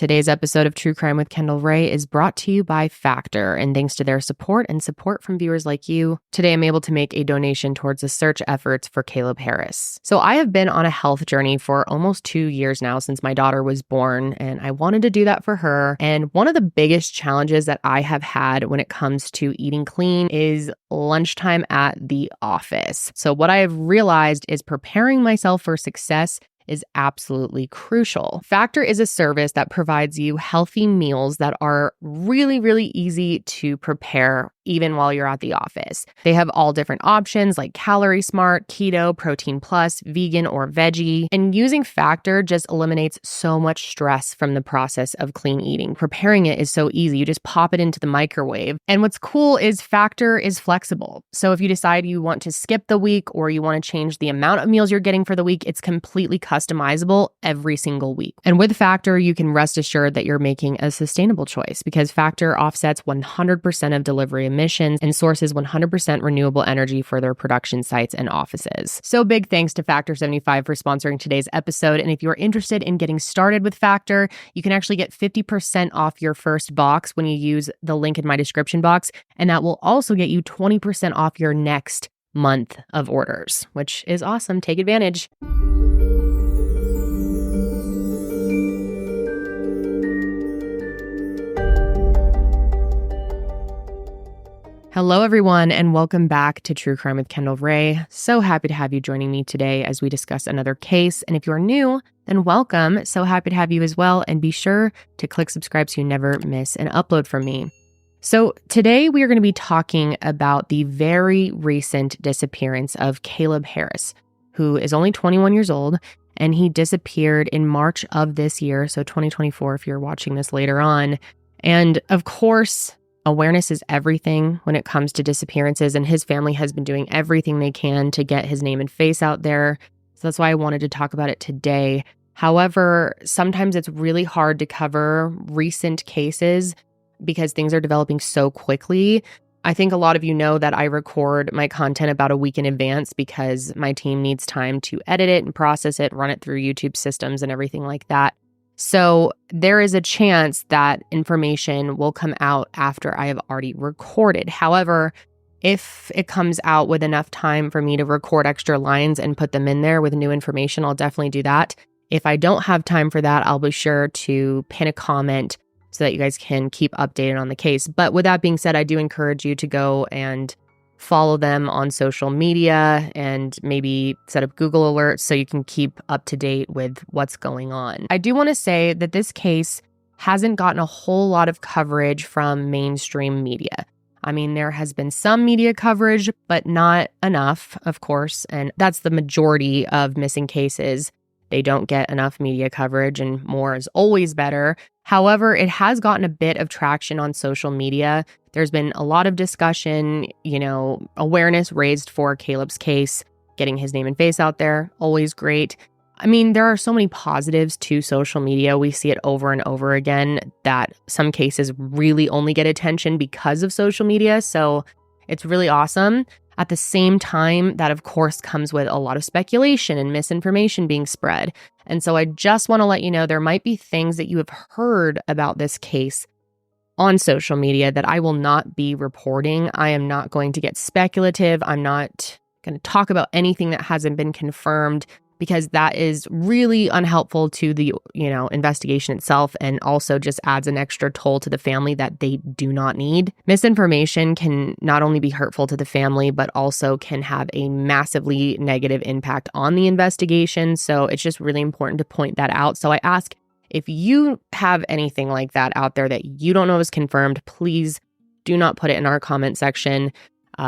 Today's episode of True Crime with Kendall Rae is brought to you by Factor, and thanks to their support and support from viewers like you, today I'm able to make a donation towards the search efforts for Caleb Harris. So I have been on a health journey for almost 2 years now since my daughter was born, and I wanted to do that for her. And one of the biggest challenges that I have had when it comes to eating clean is lunchtime at the office. So what I have realized is preparing myself for success is absolutely crucial. Factor is a service that provides you healthy meals that are really easy to prepare even while you're at the office. They have all different options like Calorie Smart, Keto, Protein Plus, Vegan, or Veggie. And using Factor just eliminates so much stress from the process of clean eating. Preparing it is so easy. You just pop it into the microwave. And what's cool is Factor is flexible. So if you decide you want to skip the week or you want to change the amount of meals you're getting for the week, it's completely customizable every single week. And with Factor, you can rest assured that you're making a sustainable choice because Factor offsets 100% of delivery emissions and sources 100% renewable energy for their production sites and offices. So big thanks to Factor 75 for sponsoring today's episode. And if you're interested in getting started with Factor, you can actually get 50% off your first box when you use the link in my description box. And that will also get you 20% off your next month of orders, which is awesome. Take advantage. Hello, everyone, and welcome back to True Crime with Kendall Rae. So happy to have you joining me today as we discuss another case. And if you're new, then welcome. So happy to have you as well. And be sure to click subscribe so you never miss an upload from me. So today we are going to be talking about the very recent disappearance of Caleb Harris, who is only 21 years old, and he disappeared in March of this year, so 2024 if you're watching this later on. And of course, awareness is everything when it comes to disappearances, and his family has been doing everything they can to get his name and face out there. So that's why I wanted to talk about it today. However, sometimes it's really hard to cover recent cases because things are developing so quickly. I think a lot of you know that I record my content about a week in advance because my team needs time to edit it and process it, run it through YouTube systems and everything like that. So there is a chance that information will come out after I have already recorded. However, if it comes out with enough time for me to record extra lines and put them in there with new information, I'll definitely do that. If I don't have time for that, I'll be sure to pin a comment so that you guys can keep updated on the case. But with that being said, I do encourage you to go and follow them on social media and maybe set up Google alerts so you can keep up to date with what's going on. I do want to say that this case hasn't gotten a whole lot of coverage from mainstream media. I mean, there has been some media coverage, but not enough, of course, and that's the majority of missing cases. They don't get enough media coverage, and more is always better. However, it has gotten a bit of traction on social media. There's been a lot of discussion, awareness raised for Caleb's case, getting his name and face out there, always great. I mean, there are so many positives to social media. We see it over and over again that some cases really only get attention because of social media. So it's really awesome. At the same time, that of course comes with a lot of speculation and misinformation being spread. And so I just want to let you know there might be things that you have heard about this case on social media that I will not be reporting. I am not going to get speculative. I'm not going to talk about anything that hasn't been confirmed because that is really unhelpful to the, investigation itself and also just adds an extra toll to the family that they do not need. Misinformation can not only be hurtful to the family, but also can have a massively negative impact on the investigation. So it's just really important to point that out. So I ask if you have anything like that out there that you don't know is confirmed, please do not put it in our comment section.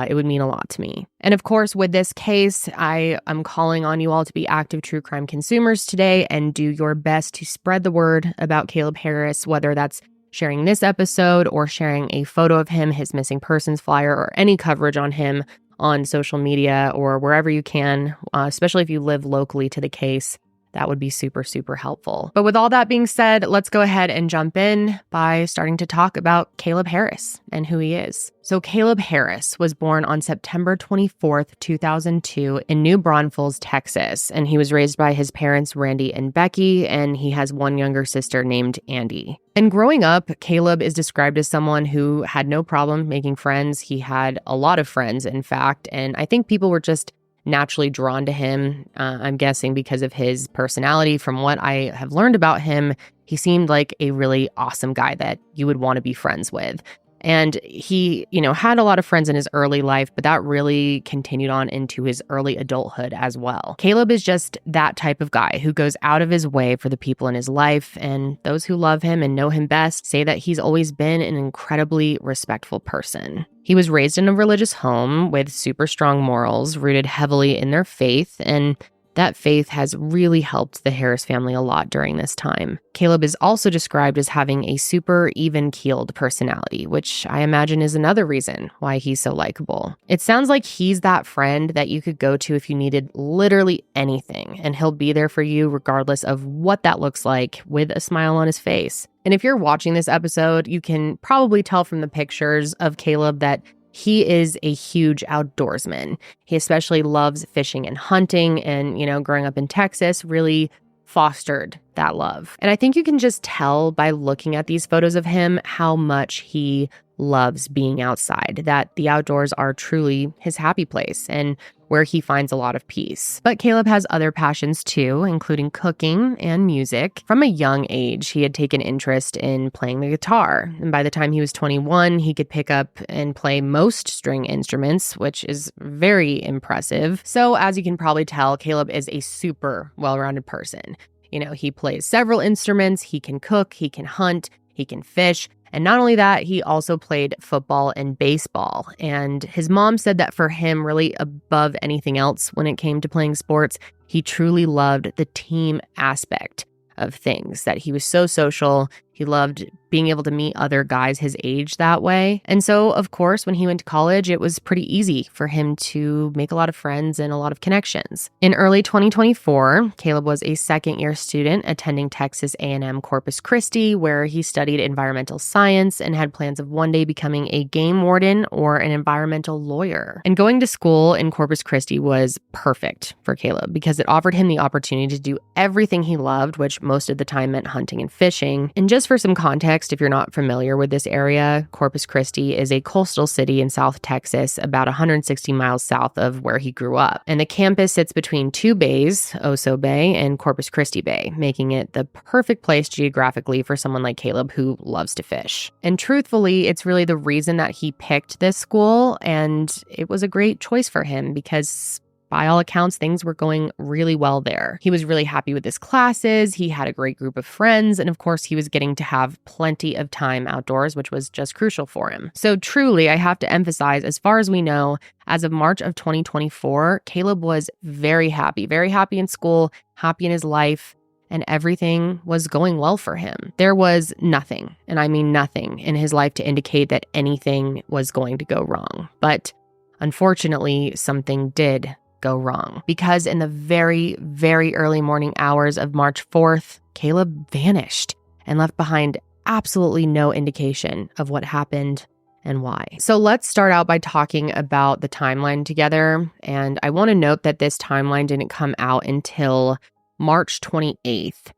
It would mean a lot to me. And of course, with this case, I am calling on you all to be active true crime consumers today and do your best to spread the word about Caleb Harris, whether that's sharing this episode or sharing a photo of him, his missing persons flyer, or any coverage on him on social media or wherever you can, especially if you live locally to the case. that would be super, super helpful. But with all that being said, let's go ahead and jump in by starting to talk about Caleb Harris and who he is. So Caleb Harris was born on September 24th, 2002 in New Braunfels, Texas, and he was raised by his parents, Randy and Becky, and he has one younger sister named Andy. And growing up, Caleb is described as someone who had no problem making friends. He had a lot of friends, in fact, and I think people were just naturally drawn to him. I'm guessing because of his personality. From what I have learned about him, he seemed like a really awesome guy that you would want to be friends with. And he, had a lot of friends in his early life, but that really continued on into his early adulthood as well. Caleb is just that type of guy who goes out of his way for the people in his life, and those who love him and know him best say that he's always been an incredibly respectful person. He was raised in a religious home with super strong morals, rooted heavily in their faith, and that faith has really helped the Harris family a lot during this time. Caleb is also described as having a super even-keeled personality, which I imagine is another reason why he's so likable. It sounds like he's that friend that you could go to if you needed literally anything, and he'll be there for you regardless of what that looks like, with a smile on his face. And if you're watching this episode, you can probably tell from the pictures of Caleb that he is a huge outdoorsman. He especially loves fishing and hunting, and, growing up in Texas really fostered that love. And I think you can just tell by looking at these photos of him how much he loves being outside, that the outdoors are truly his happy place and where he finds a lot of peace. But Caleb has other passions too, including cooking and music. From a young age, he had taken interest in playing the guitar. And by the time he was 21, he could pick up and play most string instruments, which is very impressive. So as you can probably tell, Caleb is a super well-rounded person. He plays several instruments, he can cook, he can hunt, he can fish. And not only that, he also played football and baseball. And his mom said that for him, really above anything else when it came to playing sports, he truly loved the team aspect of things, that he was so social. He loved being able to meet other guys his age that way. And so, of course, when he went to college, it was pretty easy for him to make a lot of friends and a lot of connections. In early 2024, Caleb was a second-year student attending Texas A&M Corpus Christi, where he studied environmental science and had plans of one day becoming a game warden or an environmental lawyer. And going to school in Corpus Christi was perfect for Caleb because it offered him the opportunity to do everything he loved, which most of the time meant hunting and fishing. And just for some context, if you're not familiar with this area, Corpus Christi is a coastal city in South Texas, about 160 miles south of where he grew up. And the campus sits between two bays, Oso Bay and Corpus Christi Bay, making it the perfect place geographically for someone like Caleb who loves to fish. And truthfully, it's really the reason that he picked this school, and it was a great choice for him because by all accounts, things were going really well there. He was really happy with his classes, he had a great group of friends, and of course, he was getting to have plenty of time outdoors, which was just crucial for him. So truly, I have to emphasize, as far as we know, as of March of 2024, Caleb was very happy in school, happy in his life, and everything was going well for him. There was nothing, and I mean nothing, in his life to indicate that anything was going to go wrong. But unfortunately, something did go wrong, because in the very, very early morning hours of March 4th, Caleb vanished and left behind absolutely no indication of what happened and why. So let's start out by talking about the timeline together. And I want to note that this timeline didn't come out until March 28th.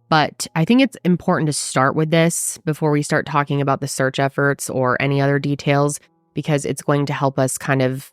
But I think it's important to start with this before we start talking about the search efforts or any other details, because it's going to help us kind of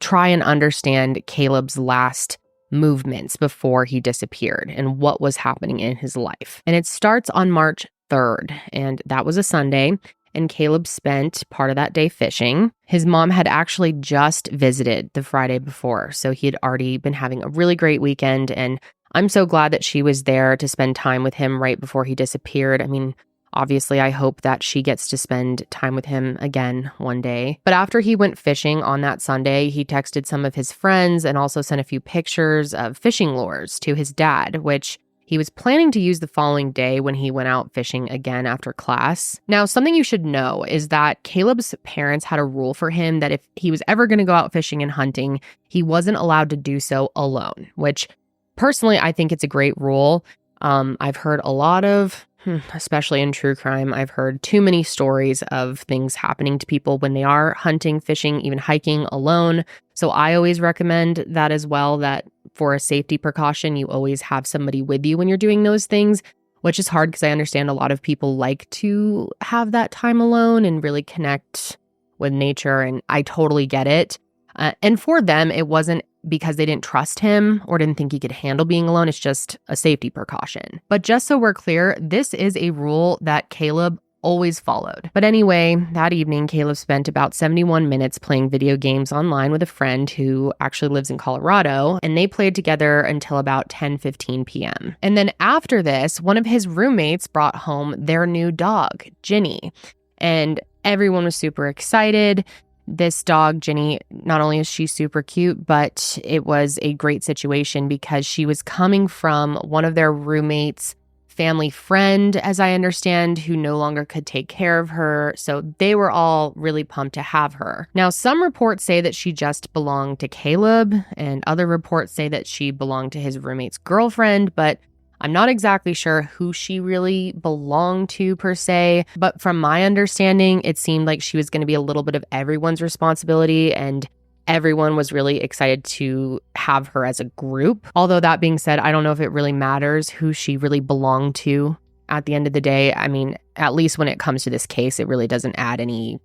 try and understand Caleb's last movements before he disappeared and what was happening in his life. And it starts on March 3rd, and that was a Sunday, and Caleb spent part of that day fishing. His mom had actually just visited the Friday before, so he had already been having a really great weekend, and I'm so glad that she was there to spend time with him right before he disappeared. I mean, obviously, I hope that she gets to spend time with him again one day. But after he went fishing on that Sunday, he texted some of his friends and also sent a few pictures of fishing lures to his dad, which he was planning to use the following day when he went out fishing again after class. Now, something you should know is that Caleb's parents had a rule for him that if he was ever going to go out fishing and hunting, he wasn't allowed to do so alone, which Personally, I think it's a great rule. I've heard a lot of, especially in true crime, I've heard too many stories of things happening to people when they are hunting, fishing, even hiking alone. So I always recommend that as well, that for a safety precaution, you always have somebody with you when you're doing those things, which is hard because I understand a lot of people like to have that time alone and really connect with nature, and I totally get it. And for them, it wasn't because they didn't trust him or didn't think he could handle being alone. It's just a safety precaution. But just so we're clear, this is a rule that Caleb always followed. But anyway, that evening, Caleb spent about 71 minutes playing video games online with a friend who actually lives in Colorado, and they played together until about 10:15 p.m. And then after this, one of his roommates brought home their new dog, Ginny, and everyone was super excited. This dog, Ginny, not only is she super cute, but it was a great situation because she was coming from one of their roommates' family friend, as I understand, who no longer could take care of her. So they were all really pumped to have her. Now, some reports say that she just belonged to Caleb, and other reports say that she belonged to his roommate's girlfriend, but I'm not exactly sure who she really belonged to per se, but from my understanding, it seemed like she was going to be a little bit of everyone's responsibility, and everyone was really excited to have her as a group. Although that being said, I don't know if it really matters who she really belonged to at the end of the day. I mean, at least when it comes to this case, it really doesn't add any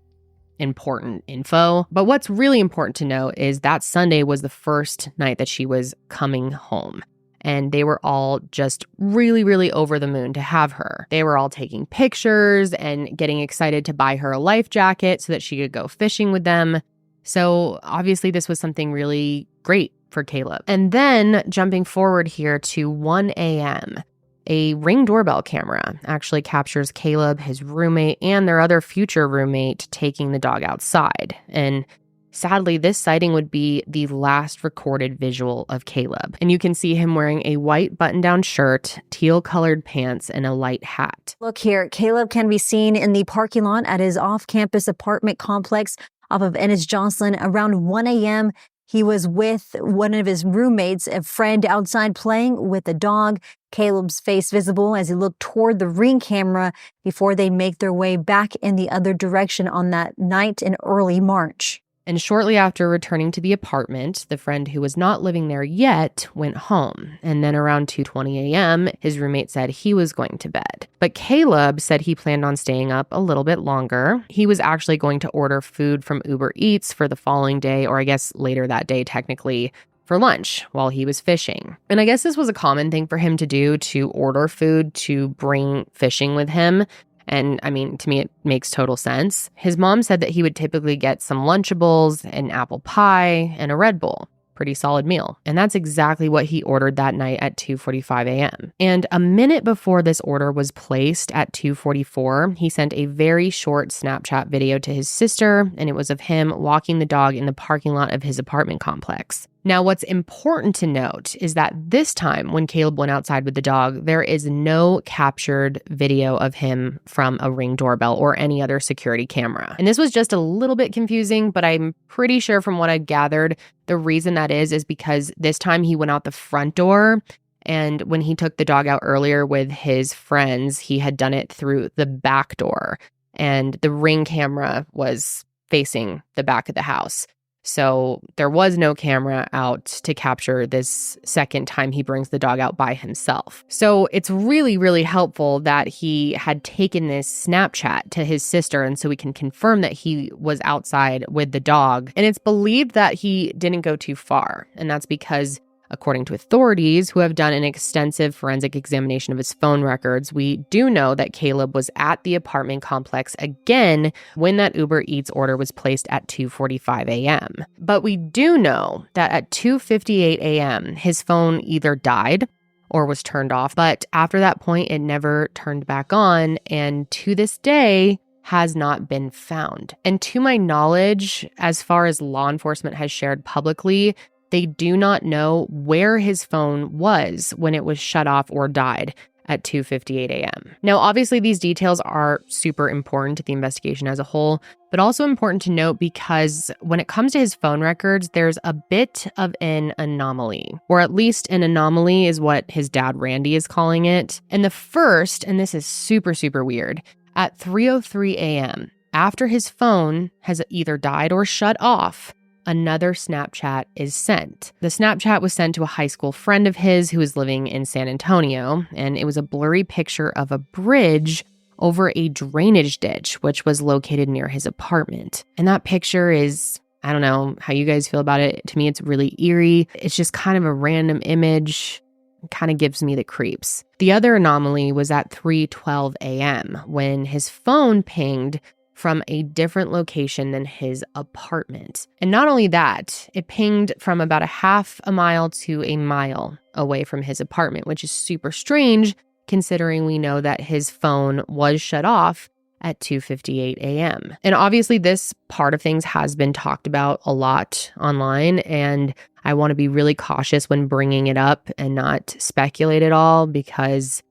important info. But what's really important to know is that Sunday was the first night that she was coming home. And they were all just really, really over the moon to have her. They were all taking pictures and getting excited to buy her a life jacket so that she could go fishing with them. So obviously this was something really great for Caleb. And then jumping forward here to 1 a.m., a Ring doorbell camera actually captures Caleb, his roommate, and their other future roommate taking the dog outside. And sadly, this sighting would be the last recorded visual of Caleb. And you can see him wearing a white button-down shirt, teal-colored pants, and a light hat. Look here, Caleb can be seen in the parking lot at his off-campus apartment complex off of Ennis Jocelyn around 1 a.m. He was with one of his roommates, a friend, outside playing with a dog. Caleb's face visible as he looked toward the Ring camera before they make their way back in the other direction on that night in early March. And shortly after returning to the apartment, the friend who was not living there yet went home. And then around 2:20 a.m., his roommate said he was going to bed. But Caleb said he planned on staying up a little bit longer. He was actually going to order food from Uber Eats for the following day, or I guess later that day technically, for lunch while he was fishing. And I guess this was a common thing for him to do, to order food to bring fishing with him. And I mean, to me, it makes total sense. His mom said that he would typically get some Lunchables, an apple pie, and a Red Bull. Pretty solid meal. And that's exactly what he ordered that night at 2:45 a.m. And a minute before this order was placed at 2:44, he sent a very short Snapchat video to his sister, and it was of him walking the dog in the parking lot of his apartment complex. Now, what's important to note is that this time when Caleb went outside with the dog, there is no captured video of him from a Ring doorbell or any other security camera. And this was just a little bit confusing, but I'm pretty sure from what I've gathered, the reason that is because this time he went out the front door, and when he took the dog out earlier with his friends, he had done it through the back door, and the Ring camera was facing the back of the house. So there was no camera out to capture this second time he brings the dog out by himself. So it's really, really helpful that he had taken this Snapchat to his sister, and so we can confirm that he was outside with the dog. And it's believed that he didn't go too far, and that's because, according to authorities who have done an extensive forensic examination of his phone records, we do know that Caleb was at the apartment complex again when that Uber Eats order was placed at 2:45 a.m. But we do know that at 2:58 a.m., his phone either died or was turned off. But after that point, it never turned back on, and to this day, has not been found. And to my knowledge, as far as law enforcement has shared publicly, they do not know where his phone was when it was shut off or died, at 2:58 a.m. Now, obviously, these details are super important to the investigation as a whole, but also important to note because when it comes to his phone records, there's a bit of an anomaly, or at least an anomaly is what his dad, Randy, is calling it. And the first, and this is super, super weird, at 3:03 a.m., after his phone has either died or shut off, another Snapchat is sent. The Snapchat was sent to a high school friend of his who was living in San Antonio, and it was a blurry picture of a bridge over a drainage ditch, which was located near his apartment. And that picture is, I don't know how you guys feel about it. To me, it's really eerie. It's just kind of a random image. It kind of gives me the creeps. The other anomaly was at 3:12 a.m. when his phone pinged from a different location than his apartment. And not only that, it pinged from about a half a mile to a mile away from his apartment, which is super strange considering we know that his phone was shut off at 2:58 a.m. And obviously this part of things has been talked about a lot online, and I want to be really cautious when bringing it up and not speculate at all because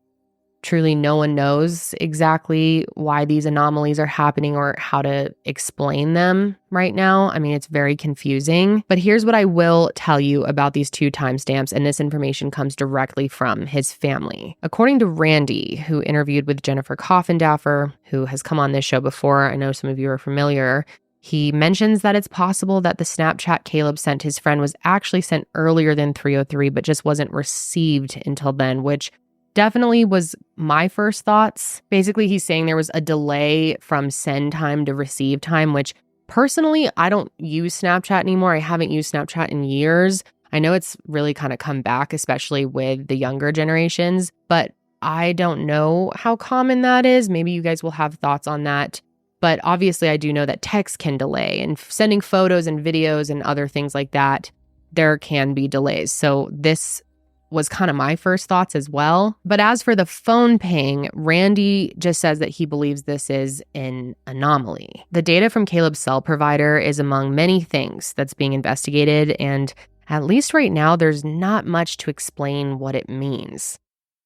truly no one knows exactly why these anomalies are happening or how to explain them right now. I mean, it's very confusing. But here's what I will tell you about these two timestamps, and this information comes directly from his family. According to Randy, who interviewed with Jennifer Coffindaffer, who has come on this show before, I know some of you are familiar, he mentions that it's possible that the Snapchat Caleb sent his friend was actually sent earlier than 3:03, but just wasn't received until then, which definitely was my first thoughts. Basically, he's saying there was a delay from send time to receive time, which personally, I don't use Snapchat anymore. I haven't used Snapchat in years. I know it's really kind of come back, especially with the younger generations, but I don't know how common that is. Maybe you guys will have thoughts on that. But obviously, I do know that text can delay, and sending photos and videos and other things like that, there can be delays. So this was kind of my first thoughts as well. But as for the phone ping, Randy just says that he believes this is an anomaly. The data from Caleb's cell provider is among many things that's being investigated, and at least right now, there's not much to explain what it means.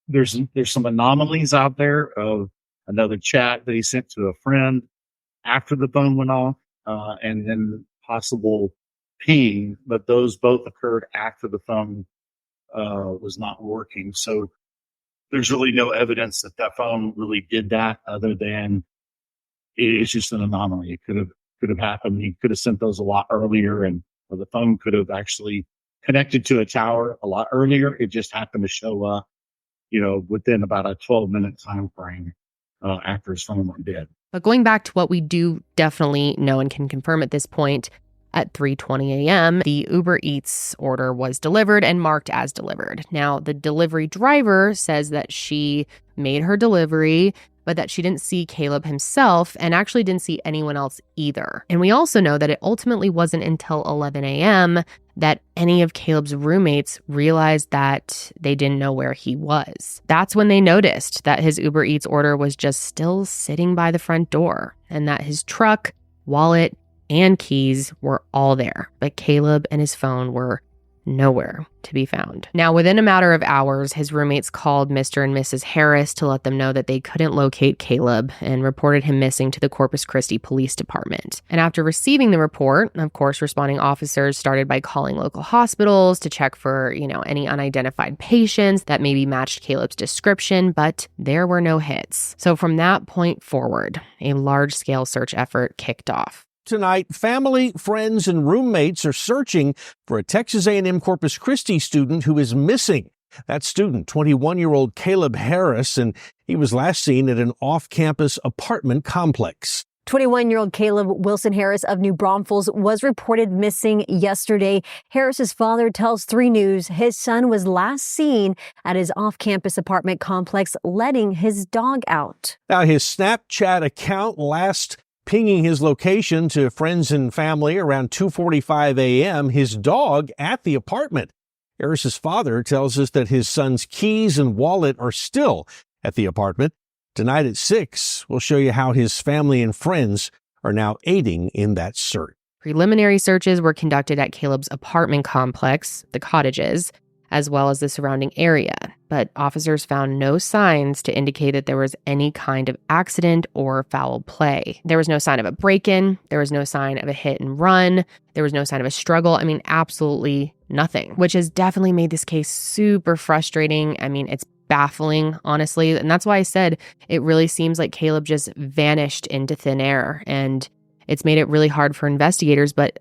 There's some anomalies out there of another chat that he sent to a friend after the phone went off, and then possible ping, but those both occurred after the phone was not working. So there's really no evidence that phone really did that other than it's just an anomaly. It could have happened. He could have sent those a lot earlier, or the phone could have actually connected to a tower a lot earlier. It just happened to show up, within about a 12-minute time frame after his phone went dead. But going back to what we do definitely know and can confirm at this point, at 3:20 a.m., the Uber Eats order was delivered and marked as delivered. Now, the delivery driver says that she made her delivery, but that she didn't see Caleb himself and actually didn't see anyone else either. And we also know that it ultimately wasn't until 11 a.m. that any of Caleb's roommates realized that they didn't know where he was. That's when they noticed that his Uber Eats order was just still sitting by the front door and that his truck, wallet, and keys were all there, but Caleb and his phone were nowhere to be found. Now, within a matter of hours, his roommates called Mr. and Mrs. Harris to let them know that they couldn't locate Caleb and reported him missing to the Corpus Christi Police Department. And after receiving the report, of course, responding officers started by calling local hospitals to check for, any unidentified patients that maybe matched Caleb's description, but there were no hits. So from that point forward, a large-scale search effort kicked off. Tonight, family, friends, and roommates are searching for a Texas A&M Corpus Christi student who is missing. That student, 21-year-old Caleb Harris, and he was last seen at an off-campus apartment complex. 21-year-old Caleb Wilson Harris of New Braunfels was reported missing yesterday. Harris's father tells 3 News his son was last seen at his off-campus apartment complex letting his dog out. Now, his Snapchat account last pinging his location to friends and family around 2:45 a.m., his dog at the apartment. Harris's father tells us that his son's keys and wallet are still at the apartment. Tonight at 6, we'll show you how his family and friends are now aiding in that search. Preliminary searches were conducted at Caleb's apartment complex, the Cottages. as well as the surrounding area. But officers found no signs to indicate that there was any kind of accident or foul play. There was no sign of a break-in. There was no sign of a hit and run. There was no sign of a struggle. I mean, absolutely nothing, which has definitely made this case super frustrating. I mean, it's baffling, honestly. And that's why I said it really seems like Caleb just vanished into thin air. And it's made it really hard for investigators, but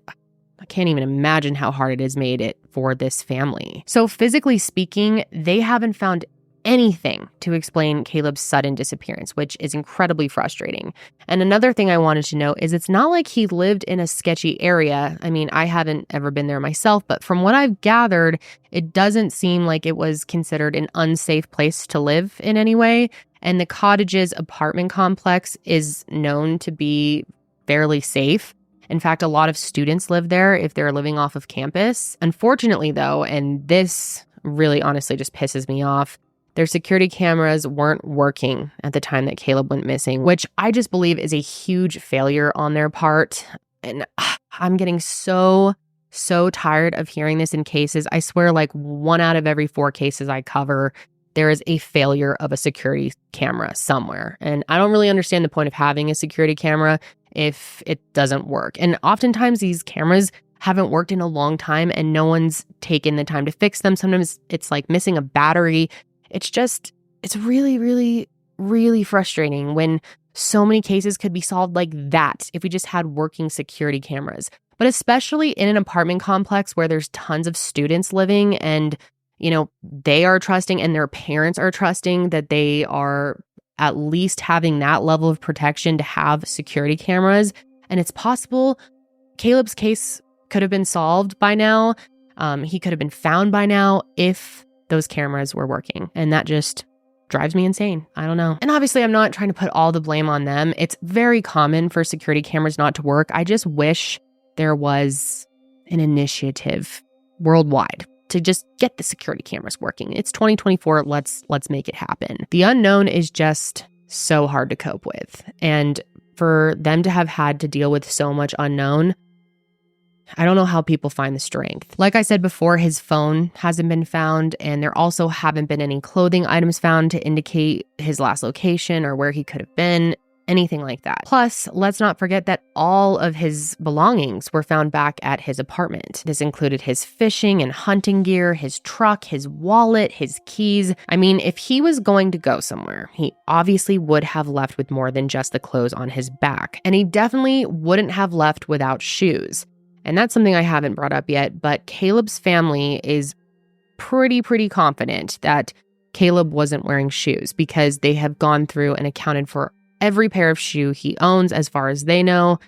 I can't even imagine how hard it has made it for this family. So physically speaking, they haven't found anything to explain Caleb's sudden disappearance, which is incredibly frustrating. And another thing I wanted to note is it's not like he lived in a sketchy area. I mean, I haven't ever been there myself, but from what I've gathered, it doesn't seem like it was considered an unsafe place to live in any way. And the cottage's apartment complex is known to be fairly safe. In fact, a lot of students live there if they're living off of campus. Unfortunately, though, and this really honestly just pisses me off, their security cameras weren't working at the time that Caleb went missing, which I just believe is a huge failure on their part. And I'm getting so tired of hearing this in cases. I swear, like 1 out of every 4 cases I cover, there is a failure of a security camera somewhere. And I don't really understand the point of having a security camera if it doesn't work. And oftentimes these cameras haven't worked in a long time and no one's taken the time to fix them. Sometimes it's like missing a battery. It's really, really, really frustrating when so many cases could be solved like that if we just had working security cameras. But especially in an apartment complex where there's tons of students living and, you know, they are trusting and their parents are trusting that they are at least having that level of protection to have security cameras. And it's possible Caleb's case could have been solved by now. He could have been found by now if those cameras were working. And that just drives me insane. I don't know. And obviously, I'm not trying to put all the blame on them. It's very common for security cameras not to work. I just wish there was an initiative worldwide to just get the security cameras working. It's 2024. Let's make it happen. The unknown is just so hard to cope with. And for them to have had to deal with so much unknown, I don't know how people find the strength. Like I said before, his phone hasn't been found, and there also haven't been any clothing items found to indicate his last location or where he could have been, anything like that. Plus, let's not forget that all of his belongings were found back at his apartment. This included his fishing and hunting gear, his truck, his wallet, his keys. I mean, if he was going to go somewhere, he obviously would have left with more than just the clothes on his back. And he definitely wouldn't have left without shoes. And that's something I haven't brought up yet, but Caleb's family is pretty confident that Caleb wasn't wearing shoes because they have gone through and accounted for every pair of shoe he owns as far as they know.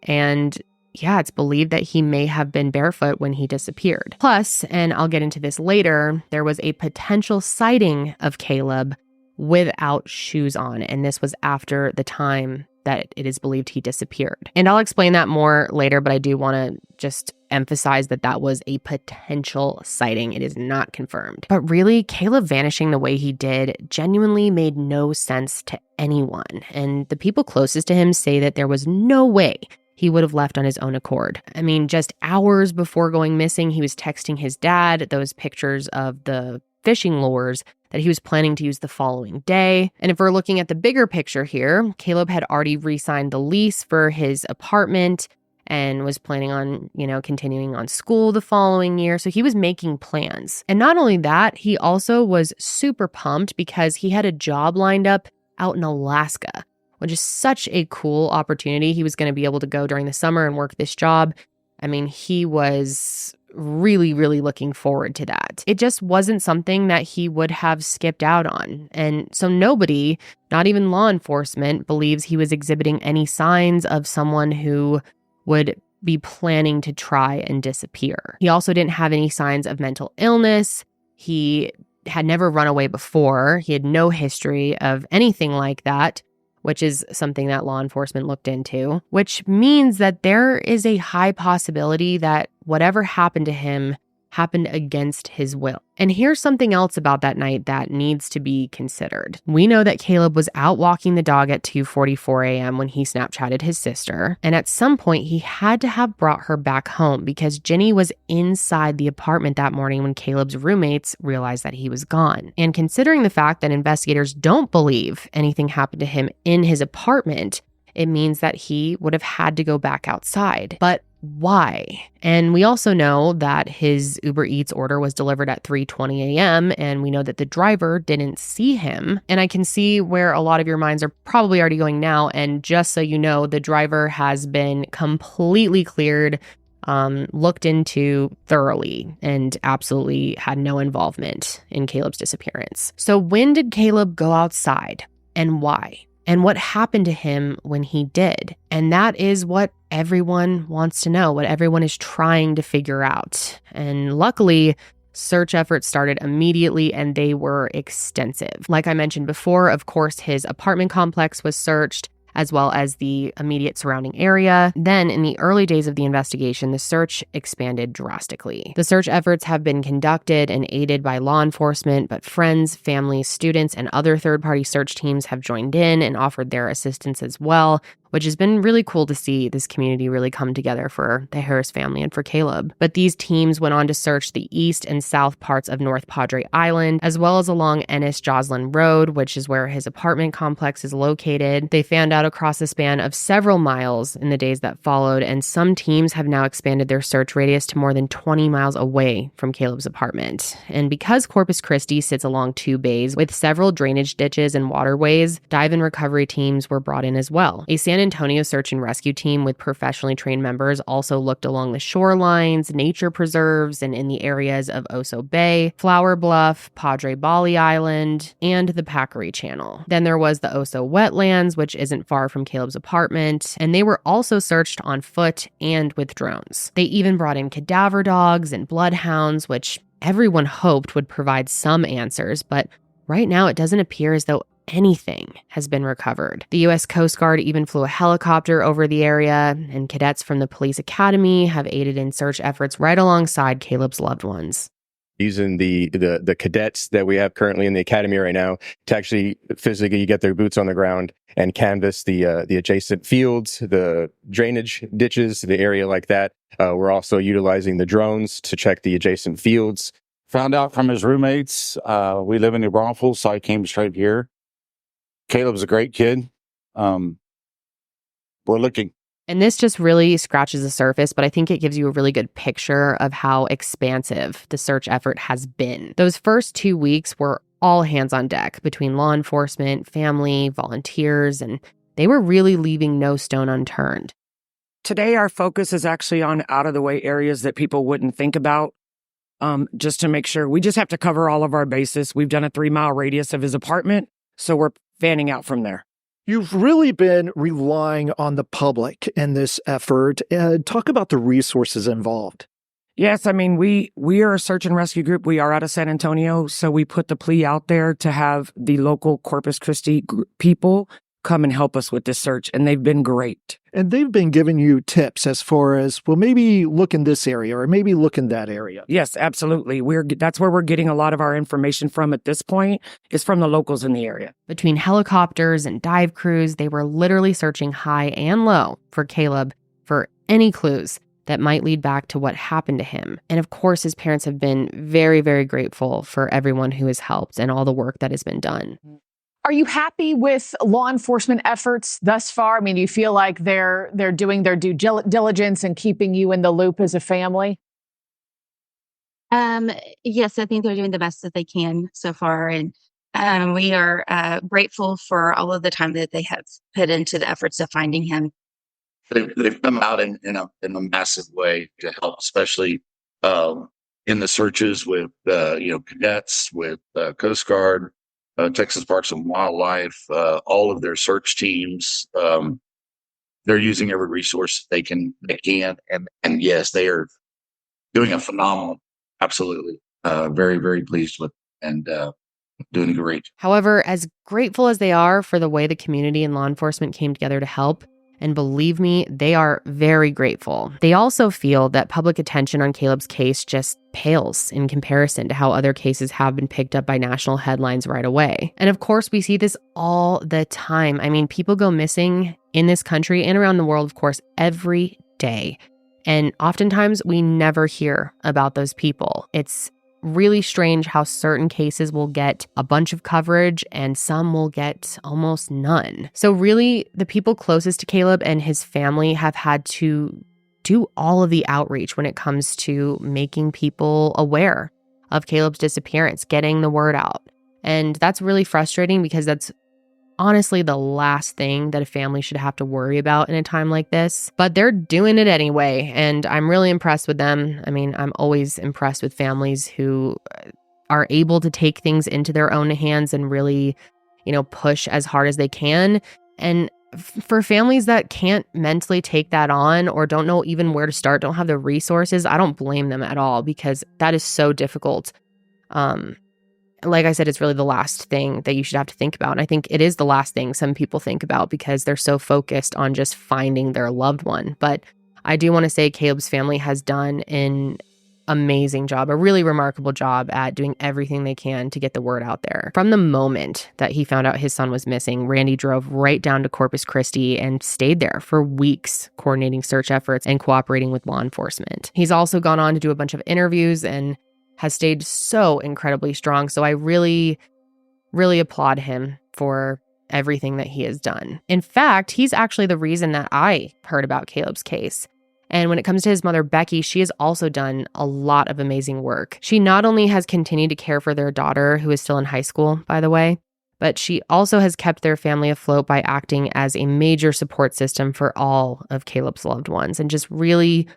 And yeah, it's believed that he may have been barefoot when he disappeared. Plus, and I'll get into this later, there was a potential sighting of Caleb without shoes on. And this was after the time that it is believed he disappeared. And I'll explain that more later, but I do want to just emphasize that that was a potential sighting. It is not confirmed. But really, Caleb vanishing the way he did genuinely made no sense to anyone. And the people closest to him say that there was no way he would have left on his own accord. I mean, just hours before going missing, he was texting his dad those pictures of the fishing lures that he was planning to use the following day. And if we're looking at the bigger picture here, Caleb had already re-signed the lease for his apartment and was planning on, continuing on school the following year. So he was making plans. And not only that, he also was super pumped because he had a job lined up out in Alaska, which is such a cool opportunity. He was going to be able to go during the summer and work this job. I mean, he was really looking forward to that. It just wasn't something that he would have skipped out on. And so nobody, not even law enforcement, believes he was exhibiting any signs of someone who would be planning to try and disappear. He also didn't have any signs of mental illness. He had never run away before. He had no history of anything like that, which is something that law enforcement looked into, which means that there is a high possibility that whatever happened to him happened against his will. And here's something else about that night that needs to be considered. We know that Caleb was out walking the dog at 2:44 a.m. when he Snapchatted his sister, and at some point he had to have brought her back home because Jenny was inside the apartment that morning when Caleb's roommates realized that he was gone. And considering the fact that investigators don't believe anything happened to him in his apartment, it means that he would have had to go back outside. But why? And we also know that his Uber Eats order was delivered at 3:20 a.m. and we know that the driver didn't see him. And I can see where a lot of your minds are probably already going now. And just so you know, the driver has been completely cleared, looked into thoroughly, and absolutely had no involvement in Caleb's disappearance. So when did Caleb go outside and why? And what happened to him when he did? And that is what everyone wants to know, what everyone is trying to figure out. And luckily, search efforts started immediately and they were extensive. Like I mentioned before, of course, his apartment complex was searched, as well as the immediate surrounding area. Then, in the early days of the investigation, the search expanded drastically. The search efforts have been conducted and aided by law enforcement, but friends, families, students, and other third-party search teams have joined in and offered their assistance as well, which has been really cool to see this community really come together for the Harris family and for Caleb. But these teams went on to search the east and south parts of North Padre Island, as well as along Ennis Joslin Road, which is where his apartment complex is located. They fanned out across a span of several miles in the days that followed, and some teams have now expanded their search radius to more than 20 miles away from Caleb's apartment. And because Corpus Christi sits along two bays with several drainage ditches and waterways, dive and recovery teams were brought in as well. A San Antonio search and rescue team with professionally trained members also looked along the shorelines, nature preserves, and in the areas of Oso Bay, Flower Bluff, Padre Bali Island, and the Packery Channel. Then there was the Oso wetlands, which isn't far from Caleb's apartment, and they were also searched on foot and with drones. They even brought in cadaver dogs and bloodhounds, which everyone hoped would provide some answers, but right now it doesn't appear as though anything has been recovered. The U.S. Coast Guard even flew a helicopter over the area, and cadets from the police academy have aided in search efforts right alongside Caleb's loved ones. Using the cadets that we have currently in the academy right now to actually physically get their boots on the ground and canvass the adjacent fields, the drainage ditches, the area like that. We're also utilizing the drones to check the adjacent fields. Found out from his roommates. We live in New Braunfels, so I came straight here. Caleb's a great kid. We're looking. And this just really scratches the surface, but I think it gives you a really good picture of how expansive the search effort has been. Those first 2 weeks were all hands on deck between law enforcement, family, volunteers, and they were really leaving no stone unturned. Today, our focus is actually on out-of-the-way areas that people wouldn't think about, just to make sure. We just have to cover all of our bases. We've done a 3-mile radius of his apartment, so we're fanning out from there. You've really been relying on the public in this effort. Talk about the resources involved. Yes, I mean, we are a search and rescue group. We are out of San Antonio, so we put the plea out there to have the local Corpus Christi people come and help us with this search, and they've been great. And they've been giving you tips as far as, well, maybe look in this area or maybe look in that area. Yes, absolutely. That's where we're getting a lot of our information from at this point, is from the locals in the area. Between helicopters and dive crews, they were literally searching high and low for Caleb for any clues that might lead back to what happened to him. And of course, his parents have been very, very grateful for everyone who has helped and all the work that has been done. Are you happy with law enforcement efforts thus far? I mean, do you feel like they're doing their due diligence and keeping you in the loop as a family? Yes, I think they're doing the best that they can so far. And we are grateful for all of the time that they have put into the efforts of finding him. They've come out in a massive way to help, especially in the searches with cadets, with Coast Guard, Texas Parks and Wildlife, all of their search teams. They're using every resource they can, and yes, they are doing a phenomenal. Absolutely, very, very pleased with, and doing great. However, as grateful as they are for the way the community and law enforcement came together to help, And believe me, they are very grateful. They also feel that public attention on Caleb's case just pales in comparison to how other cases have been picked up by national headlines right away. And of course, we see this all the time. I mean, people go missing in this country and around the world, of course, every day. And oftentimes we never hear about those people. It's really strange how certain cases will get a bunch of coverage and some will get almost none. So really, the people closest to Caleb and his family have had to do all of the outreach when it comes to making people aware of Caleb's disappearance, getting the word out. And that's really frustrating because that's honestly the last thing that a family should have to worry about in a time like this. But they're doing it anyway, and I'm really impressed with them. I mean, I'm always impressed with families who are able to take things into their own hands and really, push as hard as they can. And for families that can't mentally take that on or don't know even where to start, don't have the resources, I don't blame them at all because that is so difficult. Like I said, it's really the last thing that you should have to think about. And I think it is the last thing some people think about because they're so focused on just finding their loved one. But I do want to say Caleb's family has done an amazing job, a really remarkable job at doing everything they can to get the word out there. From the moment that he found out his son was missing, Randy drove right down to Corpus Christi and stayed there for weeks, coordinating search efforts and cooperating with law enforcement. He's also gone on to do a bunch of interviews and has stayed so incredibly strong. So I really, really applaud him for everything that he has done. In fact, he's actually the reason that I heard about Caleb's case. And when it comes to his mother, Becky, she has also done a lot of amazing work. She not only has continued to care for their daughter, who is still in high school, by the way, but she also has kept their family afloat by acting as a major support system for all of Caleb's loved ones and just really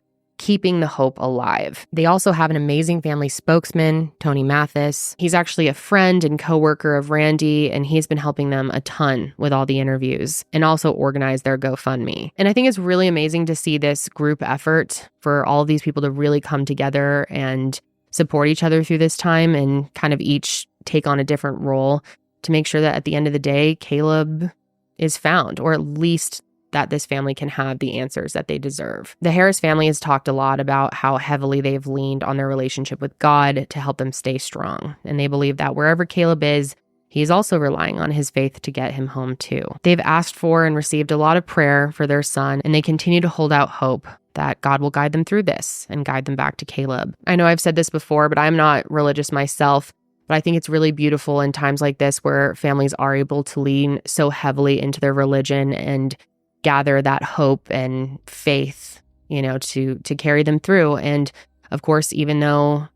keeping the hope alive. They also have an amazing family spokesman, Tony Mathis. He's actually a friend and coworker of Randy, and he's been helping them a ton with all the interviews and also organize their GoFundMe. And I think it's really amazing to see this group effort for all of these people to really come together and support each other through this time and kind of each take on a different role to make sure that at the end of the day, Caleb is found, or at least that this family can have the answers that they deserve. The Harris family has talked a lot about how heavily they've leaned on their relationship with God to help them stay strong. And they believe that wherever Caleb is, he's also relying on his faith to get him home too. They've asked for and received a lot of prayer for their son, and they continue to hold out hope that God will guide them through this and guide them back to Caleb. I know I've said this before, but I'm not religious myself. But I think it's really beautiful in times like this where families are able to lean so heavily into their religion and gather that hope and faith, to carry them through. And of course, even though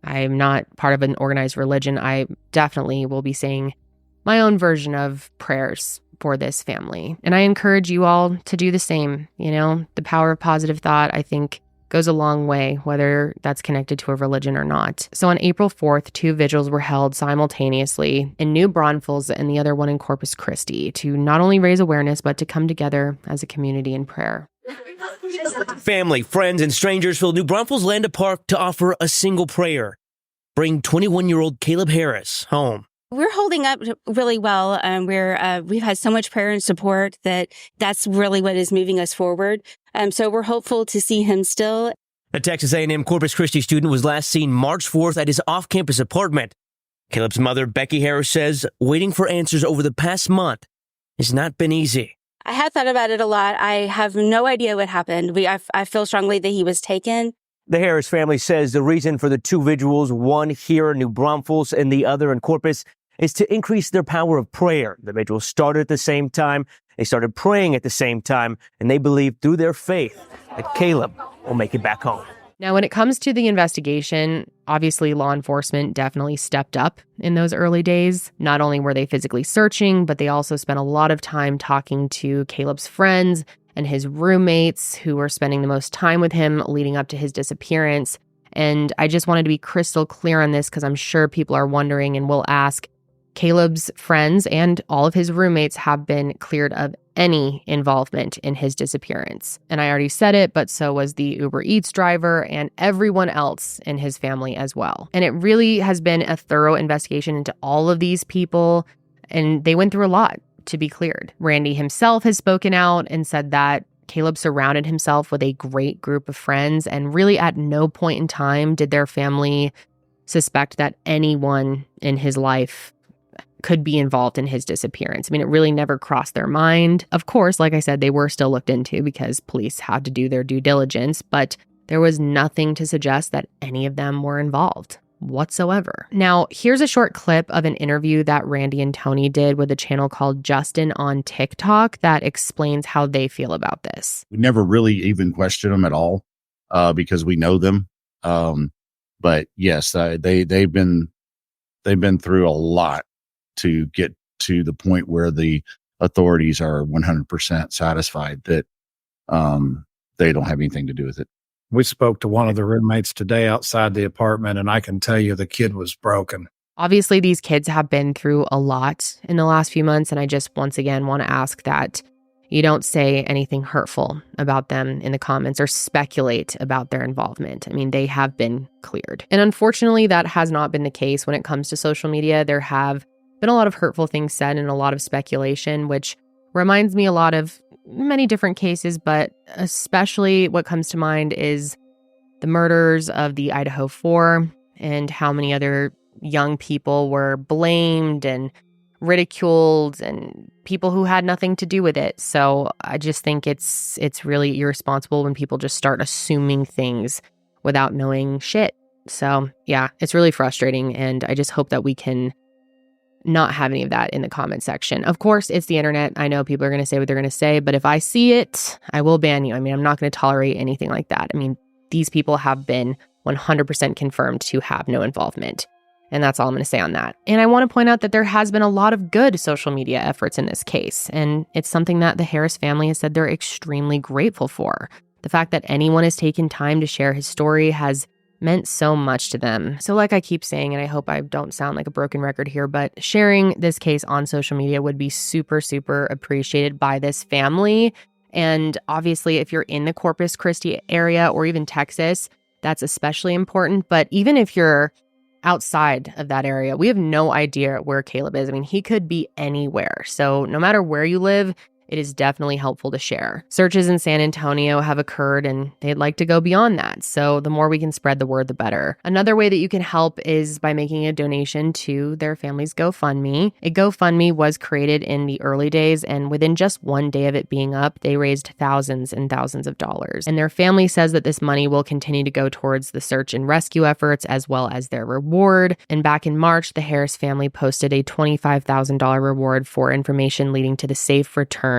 I'm not part of an organized religion, I definitely will be saying my own version of prayers for this family. And I encourage you all to do the same. The power of positive thought, I think, goes a long way, whether that's connected to a religion or not. So on April 4th, 2 vigils were held simultaneously in New Braunfels and the other one in Corpus Christi to not only raise awareness, but to come together as a community in prayer. Family, friends, and strangers filled New Braunfels Land Park to offer a single prayer. Bring 21-year-old Caleb Harris home. We're holding up really well. We've had so much prayer and support that's really what is moving us forward. So we're hopeful to see him still. A Texas A&M Corpus Christi student was last seen March 4th at his off-campus apartment. Caleb's mother, Becky Harris, says waiting for answers over the past month has not been easy. I have thought about it a lot. I have no idea what happened. I feel strongly that he was taken. The Harris family says the reason for the 2 vigils, one here in New Braunfels and the other in Corpus, is to increase their power of prayer. The vigils started at the same time. They started praying at the same time, and they believe through their faith that Caleb will make it back home. Now, when it comes to the investigation, obviously law enforcement definitely stepped up in those early days. Not only were they physically searching, but they also spent a lot of time talking to Caleb's friends and his roommates who were spending the most time with him leading up to his disappearance. And I just wanted to be crystal clear on this because I'm sure people are wondering and will ask. Caleb's friends and all of his roommates have been cleared of any involvement in his disappearance. And I already said it, but so was the Uber Eats driver and everyone else in his family as well. And it really has been a thorough investigation into all of these people, and they went through a lot to be cleared. Randy himself has spoken out and said that Caleb surrounded himself with a great group of friends, and really at no point in time did their family suspect that anyone in his life could be involved in his disappearance. I mean, it really never crossed their mind. Of course, like I said, they were still looked into because police had to do their due diligence, but there was nothing to suggest that any of them were involved whatsoever. Now, here's a short clip of an interview that Randy and Tony did with a channel called Justin on TikTok that explains how they feel about this. We never really even question them at all because we know them. But yes, they've been through a lot to get to the point where the authorities are 100% satisfied that they don't have anything to do with it. We spoke to one of the roommates today outside the apartment, and I can tell you the kid was broken. Obviously, these kids have been through a lot in the last few months, and I just once again want to ask that you don't say anything hurtful about them in the comments or speculate about their involvement. I mean, they have been cleared. And unfortunately, that has not been the case when it comes to social media. There have been a lot of hurtful things said and a lot of speculation, which reminds me a lot of many different cases, but especially what comes to mind is the murders of the Idaho 4 and how many other young people were blamed and ridiculed and people who had nothing to do with it. So I just think it's really irresponsible when people just start assuming things without knowing shit. So yeah, it's really frustrating, and I just hope that we can not have any of that in the comment section. Of course, it's the internet. I know people are going to say what they're going to say, but if I see it, I will ban you. I mean, I'm not going to tolerate anything like that. I mean, these people have been 100% confirmed to have no involvement. And that's all I'm going to say on that. And I want to point out that there has been a lot of good social media efforts in this case. And it's something that the Harris family has said they're extremely grateful for. The fact that anyone has taken time to share his story has meant so much to them. So like I keep saying, and I hope I don't sound like a broken record here, but sharing this case on social media would be super, super appreciated by this family. And obviously, if you're in the Corpus Christi area or even Texas, that's especially important. But even if you're outside of that area, we have no idea where Caleb is. I mean, he could be anywhere. So no matter where you live, it is definitely helpful to share. Searches in San Antonio have occurred, and they'd like to go beyond that. So the more we can spread the word, the better. Another way that you can help is by making a donation to their family's GoFundMe. A GoFundMe was created in the early days, and within just one day of it being up, they raised thousands and thousands of dollars. And their family says that this money will continue to go towards the search and rescue efforts as well as their reward. And back in March, the Harris family posted a $25,000 reward for information leading to the safe return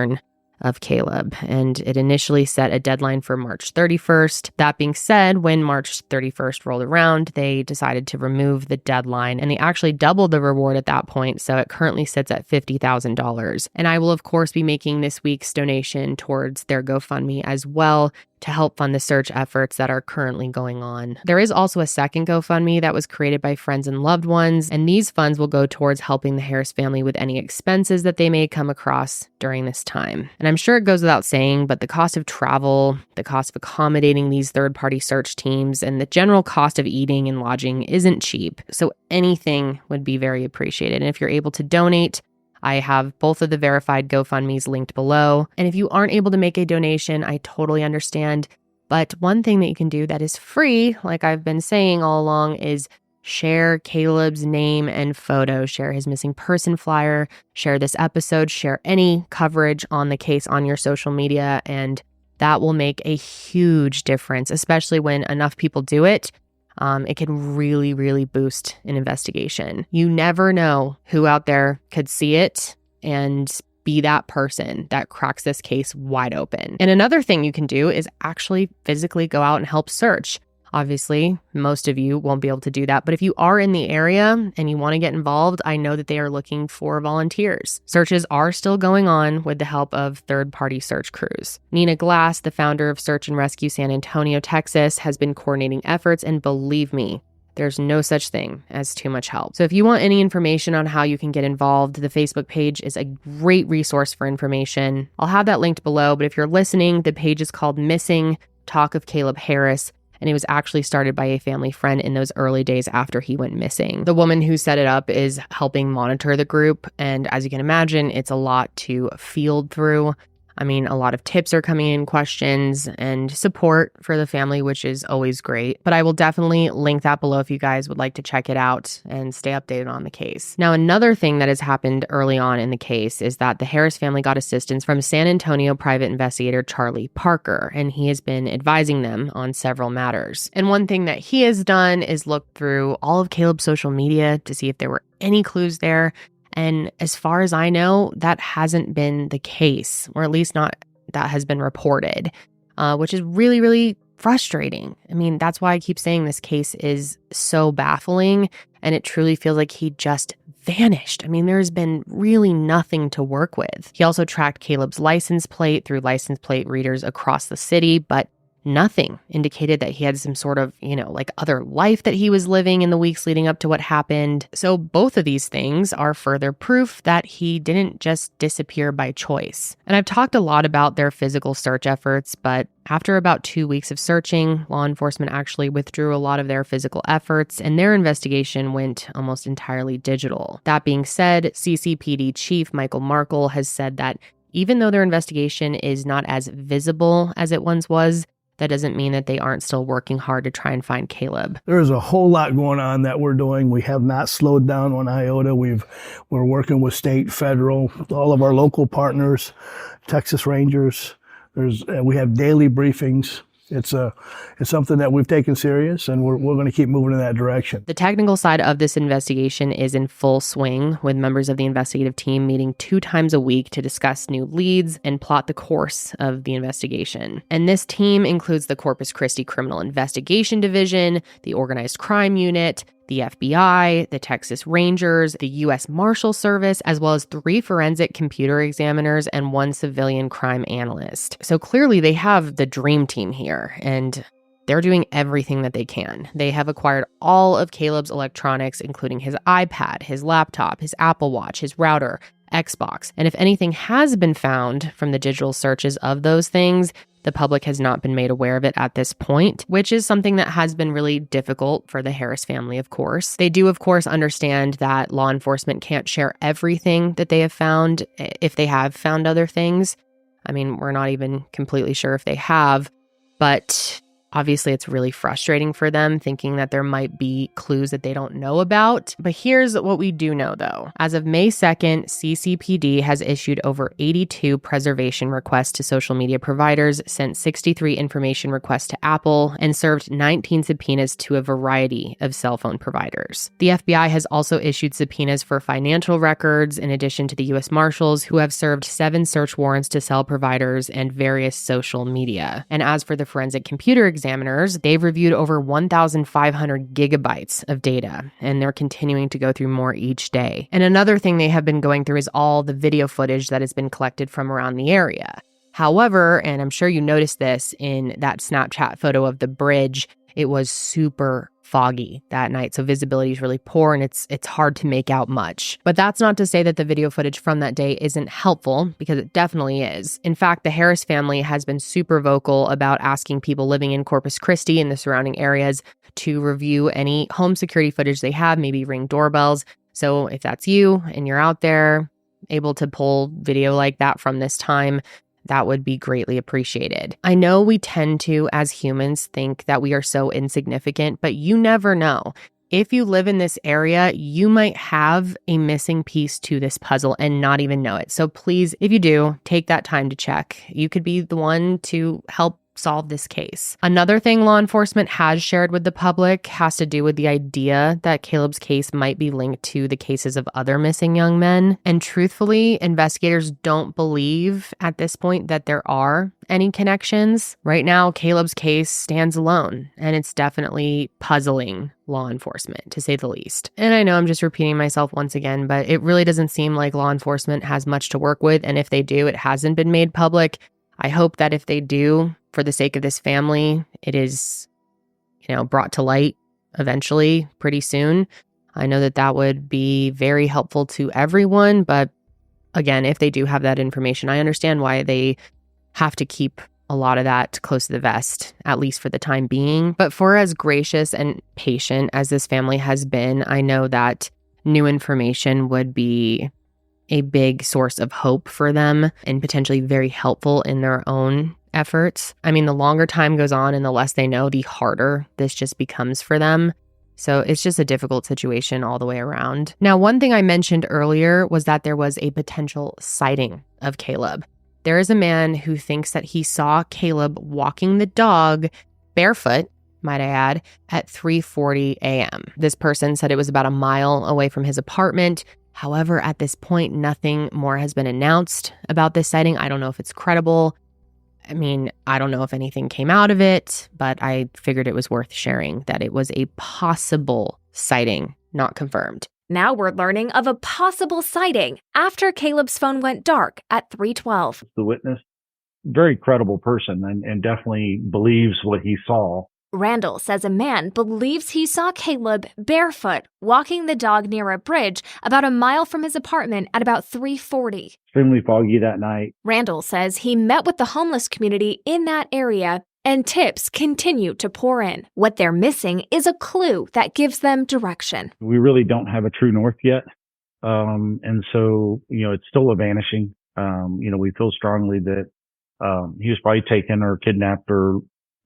of Caleb, and it initially set a deadline for March 31st. That being said, when March 31st rolled around, they decided to remove the deadline, and they actually doubled the reward at that point, so it currently sits at $50,000. And I will, of course, be making this week's donation towards their GoFundMe as well to help fund the search efforts that are currently going on. There is also a second GoFundMe that was created by friends and loved ones, and these funds will go towards helping the Harris family with any expenses that they may come across during this time. And I'm sure it goes without saying, but the cost of travel, the cost of accommodating these third-party search teams, and the general cost of eating and lodging isn't cheap. So anything would be very appreciated. And if you're able to donate, I have both of the verified GoFundMes linked below. And if you aren't able to make a donation, I totally understand. But one thing that you can do that is free, like I've been saying all along, is share Caleb's name and photo, share his missing person flyer, share this episode, share any coverage on the case on your social media. And that will make a huge difference, especially when enough people do it. It can really, really boost an investigation. You never know who out there could see it and be that person that cracks this case wide open. And another thing you can do is actually physically go out and help search. Obviously, most of you won't be able to do that, but if you are in the area and you want to get involved, I know that they are looking for volunteers. Searches are still going on with the help of third-party search crews. Nina Glass, the founder of Search and Rescue San Antonio, Texas, has been coordinating efforts, and believe me, there's no such thing as too much help. So if you want any information on how you can get involved, the Facebook page is a great resource for information. I'll have that linked below, but if you're listening, the page is called Missing: Talk of Caleb Harris. and it was actually started by a family friend in those early days after he went missing. The woman who set it up is helping monitor the group, and as you can imagine, it's a lot to field through. I mean, a lot of tips are coming in, questions, and support for the family, which is always great. But I will definitely link that below if you guys would like to check it out and stay updated on the case. Now, another thing that has happened early on in the case is that the Harris family got assistance from San Antonio private investigator Charlie Parker, and he has been advising them on several matters. And one thing that he has done is look through all of Caleb's social media to see if there were any clues there. And as far as I know, that hasn't been the case, or at least not that has been reported, which is really, really frustrating. I mean, that's why I keep saying this case is so baffling, and it truly feels like he just vanished. I mean, there's been really nothing to work with. He also tracked Caleb's license plate through license plate readers across the city, but nothing indicated that he had some sort of, like other life that he was living in the weeks leading up to what happened. So both of these things are further proof that he didn't just disappear by choice. And I've talked a lot about their physical search efforts, but after about 2 weeks of searching, law enforcement actually withdrew a lot of their physical efforts, and their investigation went almost entirely digital. That being said, CCPD Chief Michael Markle has said that even though their investigation is not as visible as it once was, that doesn't mean that they aren't still working hard to try and find Caleb. There's a whole lot going on that we're doing. We have not slowed down one iota. We're working with state, federal, all of our local partners, Texas Rangers. We have daily briefings. It's something that we've taken serious, and we're going to keep moving in that direction. The technical side of this investigation is in full swing, with members of the investigative team meeting 2 times a week to discuss new leads and plot the course of the investigation. And this team includes the Corpus Christi Criminal Investigation Division, the Organized Crime Unit, the FBI, the Texas Rangers, the U.S. Marshal Service, as well as 3 forensic computer examiners and 1 civilian crime analyst. So clearly they have the dream team here, and they're doing everything that they can. They have acquired all of Caleb's electronics, including his iPad, his laptop, his Apple Watch, his router, Xbox. And if anything has been found from the digital searches of those things, the public has not been made aware of it at this point, which is something that has been really difficult for the Harris family, of course. They do, of course, understand that law enforcement can't share everything that they have found if they have found other things. I mean, we're not even completely sure if they have, but obviously it's really frustrating for them thinking that there might be clues that they don't know about. But here's what we do know, though. As of May 2nd, CCPD has issued over 82 preservation requests to social media providers, sent 63 information requests to Apple, and served 19 subpoenas to a variety of cell phone providers. The FBI has also issued subpoenas for financial records, in addition to the U.S. Marshals, who have served 7 search warrants to cell providers and various social media. And as for the forensic computer examiners, they've reviewed over 1,500 gigabytes of data, and they're continuing to go through more each day. And another thing they have been going through is all the video footage that has been collected from around the area. However, and I'm sure you noticed this in that Snapchat photo of the bridge, it was super foggy that night, so visibility is really poor and it's hard to make out much. But that's not to say that the video footage from that day isn't helpful, because it definitely is. In fact, the Harris family has been super vocal about asking people living in Corpus Christi and the surrounding areas to review any home security footage they have, maybe ring doorbells. So if that's you and you're out there able to pull video like that from this time, that would be greatly appreciated. I know we tend to, as humans, think that we are so insignificant, but you never know. If you live in this area, you might have a missing piece to this puzzle and not even know it. So please, if you do, take that time to check. You could be the one to help solve this case. Another thing law enforcement has shared with the public has to do with the idea that Caleb's case might be linked to the cases of other missing young men. And truthfully, investigators don't believe at this point that there are any connections. Right now, Caleb's case stands alone, and it's definitely puzzling law enforcement, to say the least. And I know I'm just repeating myself once again, but it really doesn't seem like law enforcement has much to work with. And if they do, it hasn't been made public. I hope that if they do, for the sake of this family, it is, brought to light eventually, pretty soon. I know that that would be very helpful to everyone. But again, if they do have that information, I understand why they have to keep a lot of that close to the vest, at least for the time being. But for as gracious and patient as this family has been, I know that new information would be a big source of hope for them and potentially very helpful in their own efforts. I mean, the longer time goes on and the less they know, the harder this just becomes for them. So it's just a difficult situation all the way around. Now, one thing I mentioned earlier was that there was a potential sighting of Caleb. There is a man who thinks that he saw Caleb walking the dog barefoot, might I add, at 3:40 a.m. This person said it was about a mile away from his apartment. However, at this point, nothing more has been announced about this sighting. I don't know if it's credible. I mean, I don't know if anything came out of it, but I figured it was worth sharing that it was a possible sighting, not confirmed. Now we're learning of a possible sighting after Caleb's phone went dark at 3:12. The witness, very credible person and definitely believes what he saw. Randall says a man believes he saw Caleb barefoot walking the dog near a bridge about a mile from his apartment at about 3:40. Extremely foggy that night. Randall says he met with the homeless community in that area and tips continue to pour in. What they're missing is a clue that gives them direction. We really don't have a true north yet. And so, it's still a vanishing. We feel strongly that he was probably taken or kidnapped or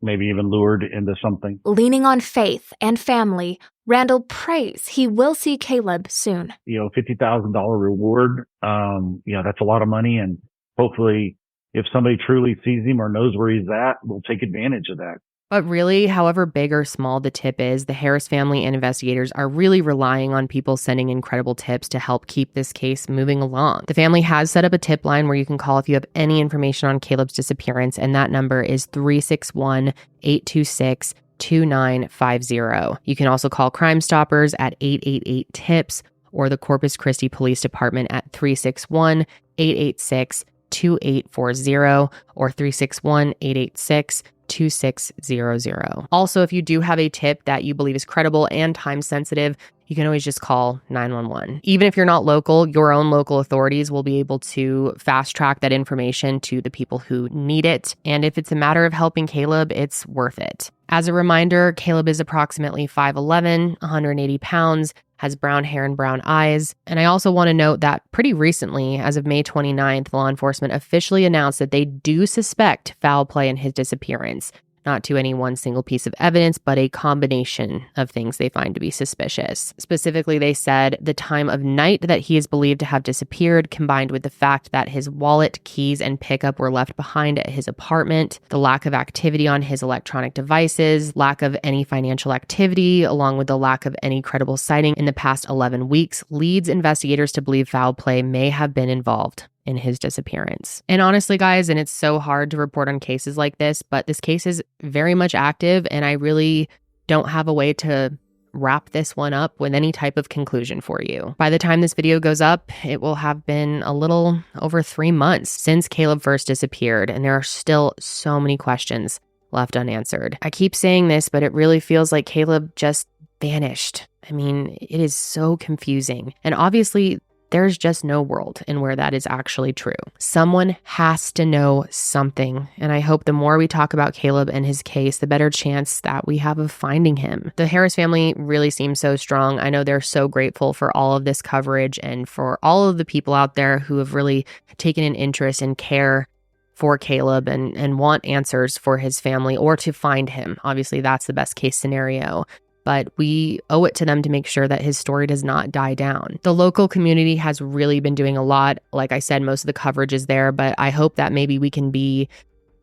maybe even lured into something. Leaning on faith and family, Randall prays he will see Caleb soon. $50,000 reward. That's a lot of money. And hopefully if somebody truly sees him or knows where he's at, we'll take advantage of that. But really, however big or small the tip is, the Harris family and investigators are really relying on people sending incredible tips to help keep this case moving along. The family has set up a tip line where you can call if you have any information on Caleb's disappearance, and that number is 361-826-2950. You can also call Crime Stoppers at 888-TIPS or the Corpus Christi Police Department at 361-886-2840 or 361-886-2600. Also, if you do have a tip that you believe is credible and time sensitive, you can always just call 911. Even if you're not local, your own local authorities will be able to fast track that information to the people who need it. And if it's a matter of helping Caleb, it's worth it. As a reminder, Caleb is approximately 5'11", 180 pounds, has brown hair and brown eyes. And I also want to note that pretty recently, as of May 29th, law enforcement officially announced that they do suspect foul play in his disappearance. Not to any one single piece of evidence, but a combination of things they find to be suspicious. Specifically, they said the time of night that he is believed to have disappeared, combined with the fact that his wallet, keys, and pickup were left behind at his apartment, the lack of activity on his electronic devices, lack of any financial activity, along with the lack of any credible sighting in the past 11 weeks, leads investigators to believe foul play may have been involved in his disappearance. And honestly, guys, and it's so hard to report on cases like this, but this case is very much active, and I really don't have a way to wrap this one up with any type of conclusion for you. By the time this video goes up, it will have been a little over 3 months since Caleb first disappeared, and there are still so many questions left unanswered. I keep saying this, but it really feels like Caleb just vanished. I mean, it is so confusing. And obviously, there's just no world in where that is actually true. Someone has to know something, and I hope the more we talk about Caleb and his case, the better chance that we have of finding him. The Harris family really seems so strong. I know they're so grateful for all of this coverage and for all of the people out there who have really taken an interest and care for Caleb and want answers for his family or to find him. Obviously, that's the best case scenario. But we owe it to them to make sure that his story does not die down. The local community has really been doing a lot. Like I said, most of the coverage is there, but I hope that maybe we can be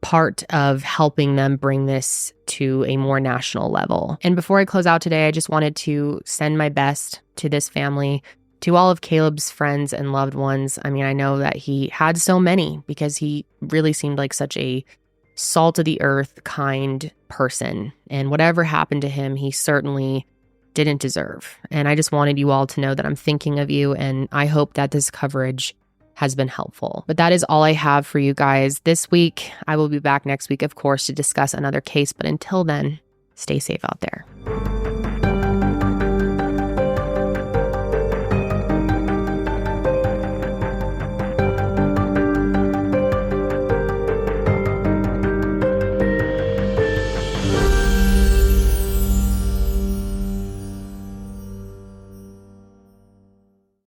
part of helping them bring this to a more national level. And before I close out today, I just wanted to send my best to this family, to all of Caleb's friends and loved ones. I mean, I know that he had so many because he really seemed like such a salt of the earth, kind person. And whatever happened to him, he certainly didn't deserve. And I just wanted you all to know that I'm thinking of you, and I hope that this coverage has been helpful. But that is all I have for you guys this week. I will be back next week, of course, to discuss another case. But until then, stay safe out there.